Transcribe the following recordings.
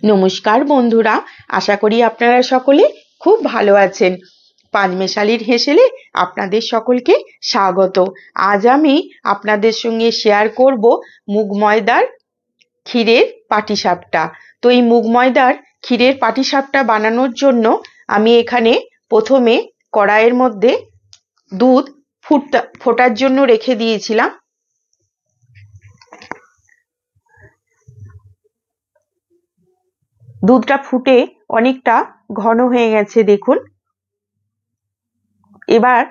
নমস্কার বন্ধুরা, আশা করি আপনারা সকলে খুব ভালো আছেন। পাঁচমেশালির হেসেলে আপনাদের সকলকে স্বাগত। আজ আমি আপনাদের সঙ্গে শেয়ার করব মুগ ময়দার ক্ষীরের পাটিসাপটা। তো এই মুগ ময়দার ক্ষীরের পাটিসাপটা বানানোর জন্য আমি এখানে প্রথমে কড়াইয়ের মধ্যে দুধ ফোটার জন্য রেখে দিয়েছিলাম। দুধটা ফুটে অনেকটা ঘন হয়ে গেছে দেখুন। এবার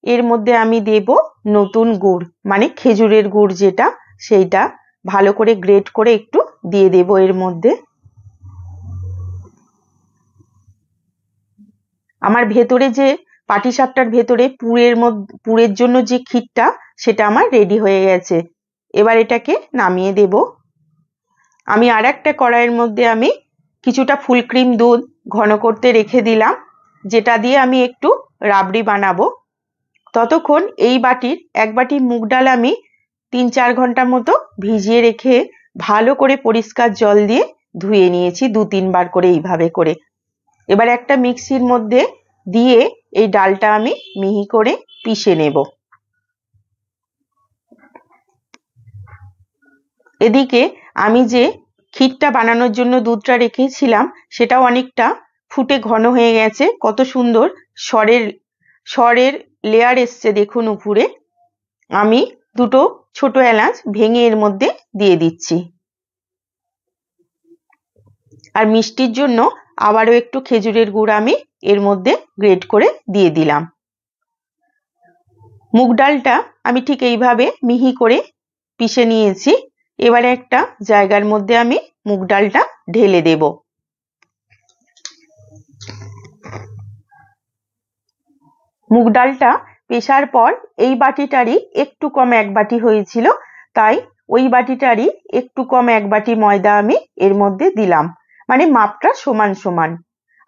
এর মধ্যে আমি দেব নতুন গুড়, মানে খেজুরের গুড় যেটা, সেইটা ভালো করে গ্রেট করে একটু দিয়ে দেব এর মধ্যে। আমার ভেতরে যে পাটিসাপটার ভেতরে পুরের জন্য যে ক্ষীরটা, সেটা আমার রেডি হয়ে গেছে। এবার এটাকে নামিয়ে দেব। আমি আর একটা কড়াইয়ের মধ্যে আমি কিছুটা ফুল ক্রিম দুধ ঘন করতে রেখে দিলাম, যেটা দিয়ে আমি একটু রাবড়ি বানাবো। ততক্ষণ এই বাটির এক বাটি মুগ ডাল আমি 3-4 ঘন্টা মতো ভিজিয়ে রেখে ভালো করে পরিষ্কার জল দিয়ে ধুয়ে নিয়েছি 2-3 বার করে এইভাবে করে। এবার একটা মিক্সির মধ্যে দিয়ে এই ডালটা আমি মিহি করে পিষে নেব। এদিকে আমি যে ক্ষীরটা বানানোর জন্য দুধটা রেখেছিলাম, সেটাও অনেকটা ফুটে ঘন হয়ে গেছে। কত সুন্দর সরের লেয়ার এসছে দেখুন উপরে। আমি দুটো ছোট এলাচ ভেঙে এর মধ্যে দিয়ে দিচ্ছি। আর মিষ্টির জন্য আবারও একটু খেজুরের গুড় আমি এর মধ্যে গ্রেট করে দিয়ে দিলাম। মুগ ডালটা আমি ঠিক এইভাবে মিহি করে পিষে নিয়েছি। এবারে একটা জায়গার মধ্যে আমি মুগ ডালটা ঢেলে দেব। মুগ ডালটা পেষার পর এই বাটিটারই একটু কম এক বাটি হয়েছিল, তাই ওই বাটিটারই একটু কম এক বাটি ময়দা আমি এর মধ্যে দিলাম, মানে মাপটা সমান সমান।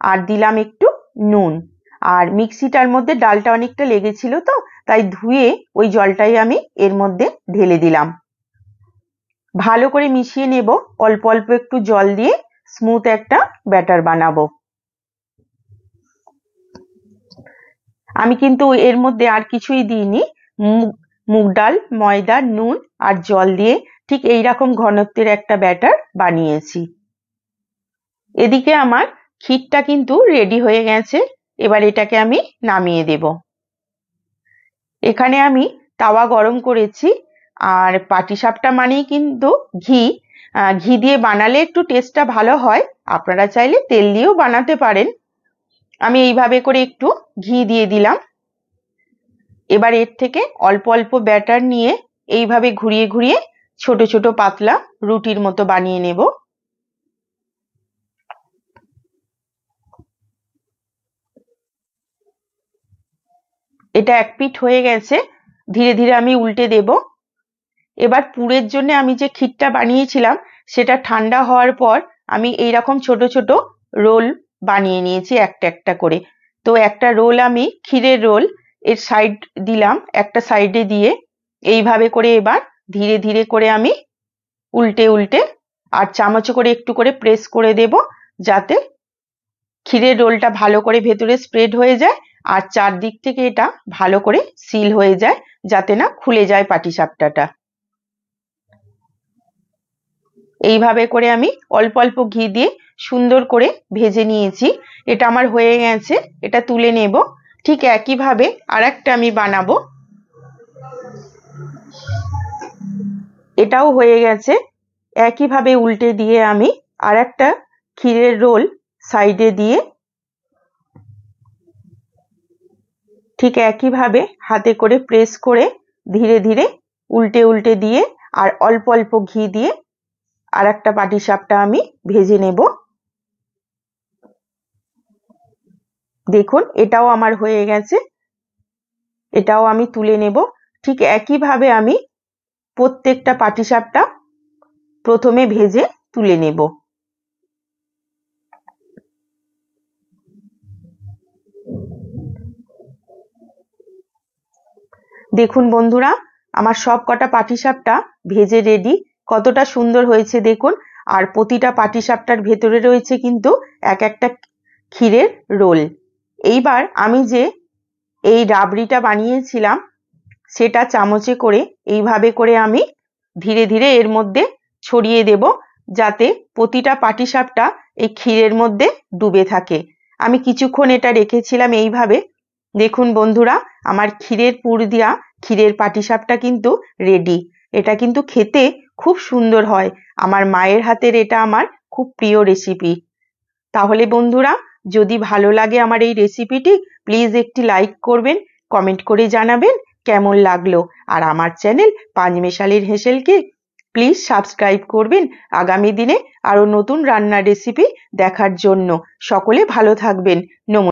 আর দিলাম একটু নুন। আর মিক্সিটার মধ্যে ডালটা অনেকটা লেগেছিল, তো তাই ধুয়ে ওই জলটাই আমি এর মধ্যে ঢেলে দিলাম। ভালো করে মিশিয়ে নেব। অল্প অল্প একটু জল দিয়ে স্মুথ একটা ব্যাটার বানাবো। আমি কিন্তু এর মধ্যে আর কিছুই দিইনি। মুগ ডাল, ময়দা, নুন আর জল দিয়ে ঠিক এইরকম ঘনত্বের একটা ব্যাটার বানিয়েছি। এদিকে আমার ক্ষীরটা কিন্তু রেডি হয়ে গেছে। এবার এটাকে আমি নামিয়ে দেব। এখানে আমি তাওয়া গরম করেছি। আর পাটিসাপটা মানেই কিন্তু ঘি দিয়ে বানালে একটু টেস্টটা ভালো হয়। আপনারা চাইলে তেল দিয়েও বানাতে পারেন। আমি এইভাবে করে একটু ঘি দিয়ে দিলাম। এবার এর থেকে অল্প অল্প ব্যাটার নিয়ে এইভাবে ঘুরিয়ে ঘুরিয়ে ছোট ছোট পাতলা রুটির মতো বানিয়ে নেব। এটা এক পিঠ হয়ে গেছে, ধীরে ধীরে আমি উল্টে দেব। এবার পুরের জন্য আমি যে ক্ষীরটা বানিয়েছিলাম, সেটা ঠান্ডা হওয়ার পর আমি এইরকম ছোট ছোট রোল বানিয়ে নিয়েছি একটা একটা করে। তো একটা রোল আমি ক্ষীরের রোল এর সাইড দিলাম, একটা সাইডে দিয়ে এইভাবে করে এবার ধীরে ধীরে করে আমি উল্টে উল্টে আর চামচ করে একটু করে প্রেস করে দেব, যাতে ক্ষীরের রোলটা ভালো করে ভেতরে স্প্রেড হয়ে যায় আর চারদিক থেকে এটা ভালো করে সিল হয়ে যায়, যাতে না খুলে যায় পাটিসাপটাটা। এইভাবে করে আমি অল্প অল্প ঘি দিয়ে সুন্দর করে ভেজে নিয়েছি। এটা আমার হয়ে গেছে, এটা তুলে নেব। ঠিক একইভাবে আর একটা আমি বানাবো। এটাও হয়ে গেছে। একইভাবে উল্টে দিয়ে আমি আর একটা ক্ষীরের রোল সাইডে দিয়ে ঠিক একইভাবে হাতে করে প্রেস করে ধীরে ধীরে উল্টে উল্টে দিয়ে আর অল্প অল্প ঘি দিয়ে আর একটা পাটিসাপটা আমি ভেজে নেব। দেখুন এটাও আমার হয়ে গেছে, এটাও আমি তুলে নেব। ঠিক একইভাবে আমি প্রত্যেকটা পাটিসাপটা প্রথমে ভেজে তুলে নেব। দেখুন বন্ধুরা, আমার সব কটা পাটিসাপটা ভেজে রেডি। কতটা সুন্দর হয়েছে দেখুন। আর প্রতিটা পাটিসাপটার ভেতরে রয়েছে কিন্তু এক একটা ক্ষীরের রোল। এইবার আমি যে এই রাবড়িটা বানিয়েছিলাম সেটা চামচে করে এইভাবে করে আমি ধীরে ধীরে এর মধ্যে ছড়িয়ে দেব, যাতে প্রতিটা পাটিসাপটা এই ক্ষীরের মধ্যে ডুবে থাকে। আমি কিছুক্ষণ এটা রেখেছিলাম এইভাবে। দেখুন বন্ধুরা, আমার ক্ষীরের পুর দেওয়া ক্ষীরের পাটিসাপটা কিন্তু রেডি। এটা কিন্তু খেতে খুব সুন্দর হয়। আমার মায়ের হাতের এটা আমার খুব প্রিয় রেসিপি। তাহলে বন্ধুরা, যদি ভালো লাগে আমার এই রেসিপিটি, প্লিজ একটি লাইক করবেন, কমেন্ট করে জানাবেন কেমন লাগলো। আর আমার চ্যানেল পাঁচমেশালির হেসেলকে প্লিজ সাবস্ক্রাইব করবেন আগামী দিনে আরো নতুন রান্নার রেসিপি দেখার জন্য। সকলে ভালো থাকবেন। নমস্কার।